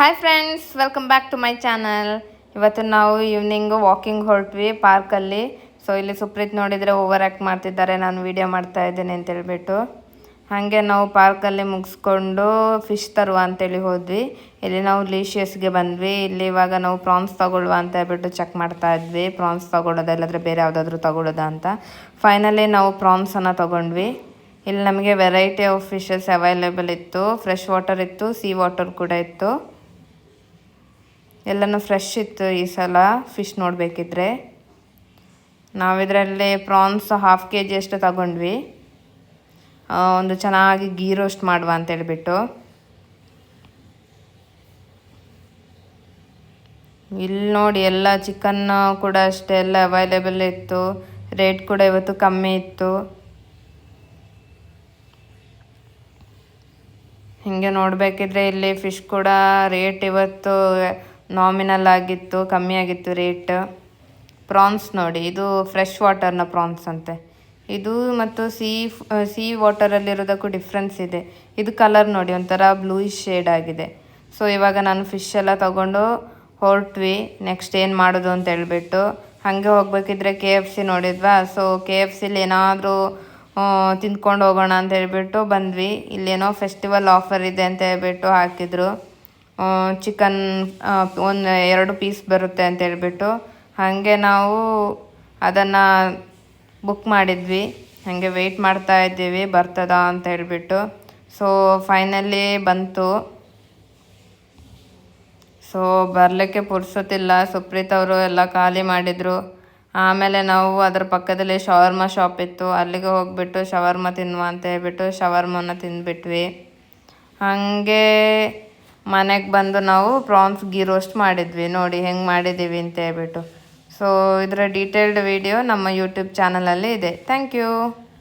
Hi friends, welcome back to my channel. ಇವತ್ತು ನಾವು evening walking ಹೊರಟ್ವಿ ಪಾರ್ಕಲ್ಲಿ. ಸೊ ಇಲ್ಲಿ ಸುಪ್ರೀತ್ ನೋಡಿದರೆ ಓವರ್ ಆ್ಯಕ್ಟ್ ಮಾಡ್ತಿದ್ದಾರೆ, ನಾನು ವೀಡಿಯೋ ಮಾಡ್ತಾ ಇದ್ದೇನೆ ಅಂತೇಳ್ಬಿಟ್ಟು. ಹಾಗೆ ನಾವು ಪಾರ್ಕಲ್ಲಿ ಮುಗಿಸ್ಕೊಂಡು ಫಿಶ್ ತರುವ ಅಂತೇಳಿ ಹೋದ್ವಿ. ಇಲ್ಲಿ ನಾವು ಲೀಶಿಯಸ್ಗೆ ಬಂದ್ವಿ. ಇಲ್ಲಿ ಇವಾಗ ನಾವು ಪ್ರಾನ್ಸ್ ತೊಗೊಳ್ಳುವ ಅಂತ ಹೇಳ್ಬಿಟ್ಟು ಚೆಕ್ ಮಾಡ್ತಾ ಇದ್ವಿ, ಪ್ರಾನ್ಸ್ ತೊಗೊಳ್ಳೋದ ಇಲ್ಲಾಂದರೆ ಬೇರೆ ಯಾವುದಾದ್ರೂ ತೊಗೊಳ್ಳೋದಾ ಅಂತ. ಫೈನಲಿ ನಾವು ಪ್ರಾನ್ಸನ್ನು ತೊಗೊಂಡ್ವಿ. ಇಲ್ಲಿ ನಮಗೆ ವೆರೈಟಿ ಆಫ್ ಫಿಶಸ್ ಅವೈಲೇಬಲ್ ಇತ್ತು. ಫ್ರೆಶ್ ವಾಟರ್ ಇತ್ತು, ಸೀ ವಾಟರ್ ಕೂಡ ಇತ್ತು. ಎಲ್ಲನೂ ಫ್ರೆಶ್ ಇತ್ತು ಈ ಸಲ ಫಿಶ್ ನೋಡಬೇಕಿದ್ರೆ. ನಾವಿದರಲ್ಲಿ ಪ್ರಾನ್ಸ್ 1/2 kg ಅಷ್ಟು ತಗೊಂಡ್ವಿ. ಒಂದು ಚೆನ್ನಾಗಿ ಗೀ ರೋಸ್ಟ್ ಮಾಡುವ ಅಂತೇಳ್ಬಿಟ್ಟು. ಇಲ್ಲಿ ನೋಡಿ ಎಲ್ಲ ಚಿಕನ್ ಕೂಡ ಅಷ್ಟೇ ಎಲ್ಲ ಅವೈಲೇಬಲ್ ಇತ್ತು. ರೇಟ್ ಕೂಡ ಇವತ್ತು ಕಮ್ಮಿ ಇತ್ತು. ಹೀಗೆ ನೋಡಬೇಕಿದ್ರೆ ಇಲ್ಲಿ ಫಿಶ್ ಕೂಡ ರೇಟ್ ಇವತ್ತು ನಾಮಿನಲ್ ಆಗಿತ್ತು, ಕಮ್ಮಿ ಆಗಿತ್ತು ರೇಟ್. ಪ್ರಾನ್ಸ್ ನೋಡಿ, ಇದು ಫ್ರೆಶ್ ವಾಟರ್ನ ಪ್ರಾನ್ಸ್ ಅಂತೆ. ಇದು ಮತ್ತು ಸೀ ವಾಟರಲ್ಲಿರೋದಕ್ಕೂ ಡಿಫ್ರೆನ್ಸ್ ಇದೆ. ಇದು ಕಲರ್ ನೋಡಿ ಒಂಥರ ಬ್ಲೂಯಿಶ್ ಶೇಡ್ ಆಗಿದೆ. ಸೊ ಇವಾಗ ನಾನು ಫಿಶ್ ಎಲ್ಲ ತೊಗೊಂಡು ಹೊರಟ್ವಿ. ನೆಕ್ಸ್ಟ್ ಏನು ಮಾಡೋದು ಅಂತ ಹೇಳ್ಬಿಟ್ಟು ಹಾಗೆ ಹೋಗ್ಬೇಕಿದ್ರೆ KFC ನೋಡಿದ್ವಾ. ಸೊ KFCಲಿ ಏನಾದರೂ ತಿಂದ್ಕೊಂಡು ಹೋಗೋಣ ಅಂತ ಹೇಳ್ಬಿಟ್ಟು ಬಂದ್ವಿ. ಇಲ್ಲೇನೋ ಫೆಸ್ಟಿವಲ್ ಆಫರ್ ಇದೆ ಅಂತ ಹೇಳ್ಬಿಟ್ಟು ಹಾಕಿದ್ರು. ಚಿಕನ್ 2 ಪೀಸ್ ಬರುತ್ತೆ ಅಂತ ಹೇಳ್ಬಿಟ್ಟು ಹಾಗೆ ನಾವು ಅದನ್ನು ಬುಕ್ ಮಾಡಿದ್ವಿ. ಹಾಗೆ ವೆಯ್ಟ್ ಮಾಡ್ತಾ ಇದ್ದೀವಿ ಬರ್ತದಾ ಅಂತ ಹೇಳ್ಬಿಟ್ಟು. ಸೊ ಫೈನಲಿ ಬಂತು. ಸೊ ಬರಲಿಕ್ಕೆ ಪುರ್ಸೊತ್ತಿಲ್ಲ, ಸುಪ್ರೀತ್ ಅವರು ಎಲ್ಲ ಖಾಲಿ ಮಾಡಿದರು. ಆಮೇಲೆ ನಾವು ಅದರ ಪಕ್ಕದಲ್ಲಿ ಶವರ್ಮ ಶಾಪ್ ಇತ್ತು, ಅಲ್ಲಿಗೆ ಹೋಗಿಬಿಟ್ಟು ಶವರ್ಮ ತಿನ್ನುವ ಅಂತ ಹೇಳ್ಬಿಟ್ಟು ಶವರ್ಮನ ತಿಂದುಬಿಟ್ವಿ. ಹಾಗೆ ಮನೆಗೆ ಬಂದು ನಾವು ಪ್ರಾನ್ಸ್ ಗೀ ರೋಸ್ಟ್ ಮಾಡಿದ್ವಿ. ನೋಡಿ ಹೆಂಗೆ ಮಾಡಿದ್ದೀವಿ ಅಂತ ಹೇಳ್ಬಿಟ್ಟು. ಸೊ ಇದರ ಡೀಟೇಲ್ಡ್ ವಿಡಿಯೋ ನಮ್ಮ ಯೂಟ್ಯೂಬ್ ಚಾನಲಲ್ಲಿ ಇದೆ. Thank you.